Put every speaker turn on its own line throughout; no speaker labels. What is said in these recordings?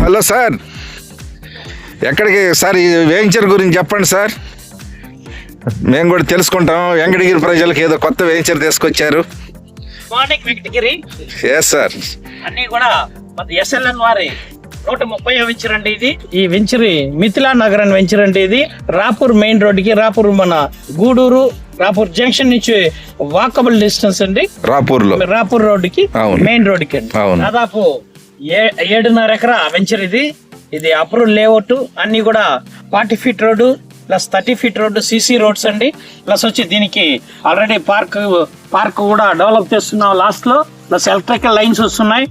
Hello sir, ఎక్కడికి sir? ఈ venture గురించి చెప్పండి సార్, మేము కూడా తెలుసుకుంటాం. వెంకటగిరి ప్రజలకు ఏదో కొత్త వెంచర్ తీసుకొచ్చారు.
మార్నింగ్ వెంకటగిరి
ఎస్ సార్,
అన్ని కూడా ఎస్ఎల్ఎన్ వారి 130 వెంచర్ అండి ఇది. ఈ వెంచర్ మిథిలా నగర్ వెంచర్ అండి ఇది. రాపూర్ మెయిన్ రోడ్ కి, రాపూర్ మన గూడూరు రాపూర్ జంక్షన్ నుంచి వాకబుల్ డిస్టెన్స్ అండి. రాపూర్ రోడ్ కి, మెయిన్ రోడ్ కి అండి. దాదాపు 7.5 ఎకరా వెంచర్ ఇది. ఇది అప్రూవ్ లేఅవుట్, అన్ని కూడా 40 feet road plus 30 feet road, CC roads అండి. ప్లస్ వచ్చి దీనికి ఆల్రెడీ పార్క్ కూడా డెవలప్ చేస్తున్నాం లాస్ట్ లో. ప్లస్ ఎలక్ట్రికల్ లైన్స్ వస్తున్నాయి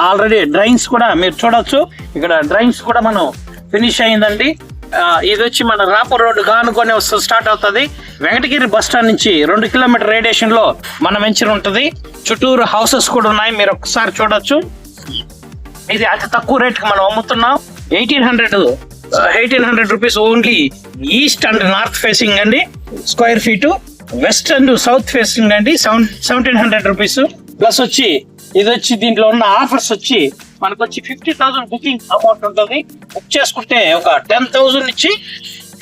ఆల్రెడీ. డ్రైన్స్ కూడా మీరు చూడొచ్చు, ఇక్కడ డ్రైన్స్ కూడా మనం ఫినిష్ అయిందండి. ఇది వచ్చి మన రాపూర్ రోడ్డు గానుకొని స్టార్ట్ అవుతుంది. వెంకటగిరి బస్ స్టాండ్ నుంచి 2 కిలోమీటర్ రేడియేషన్ లో మన వెంచర్ ఉంటుంది. చుట్టూరు హౌసెస్ కూడా ఉన్నాయి, మీరు ఒకసారి చూడొచ్చు. ఇది అతి తక్కువ రేట్ కి మనం అమ్ముతున్నాం. 1800 rupees only. East and north facing అండి square feet. West and south facing అండి 1700 రూపీస్. ప్లస్ వచ్చి ఇది వచ్చి దీంట్లో ఉన్న ఆఫర్స్ వచ్చి మనకు వచ్చి 50,000 బుకింగ్ అమౌంట్ ఉంటుంది. బుక్ చేసుకుంటే ఒక 10,000 నుంచి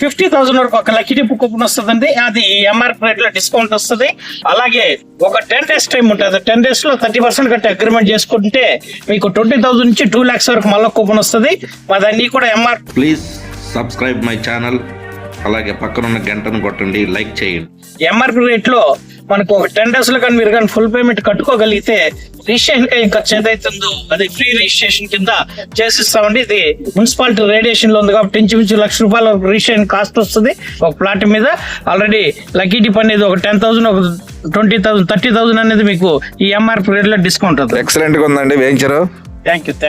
50,000 వరకు ఒక లక్కీ డిప్ కూపన్ వస్తుందండి. అది ఎంఆర్పీ రేట్ లో డిస్కౌంట్ వస్తుంది. అలాగే ఒక 10 days టైం ఉంటుంది. 10 days లో 30% కట్టి అగ్రిమెంట్ చేసుకుంటే మీకు 20,000 నుంచి 2 lakhs వరకు మళ్ళీ కూపన్ వస్తుంది. అదన్నీ కూడా MRP.
Please subscribe my channel, అలాగే పక్కనున్న గంటను కొట్టండి, లైక్ చేయండి.
ఎంఆర్పీ రేట్ లో మనకు ఒక 10 days లో కానీ మీరు కానీ ఫుల్ పేమెంట్ కట్టుకోగలిగితే రిజిస్ట్రేషన్ ఖర్చు ఏదైతుందో అది ఫ్రీ రిజిస్ట్రేషన్ కింద చేసిస్తామండి. ఇది మున్సిపాలిటీ రేడియేషన్ లో ఉంది కాబట్టి ఇంచుమించు ₹1,00,000 రిజిస్ట్రేషన్ కాస్ట్ వస్తుంది ఒక ప్లాట్ మీద. ఆల్రెడీ లక్కీ డిప్ అనేది ఒక 10,000, ఒక 20,000, 30,000 అనేది మీకు ఈ ఎంఆర్పీ రేట్ లో డిస్కౌంట్ అవుతుంది.
ఎక్సలెంట్ గా ఉందండి వెంచర్.
Thank you.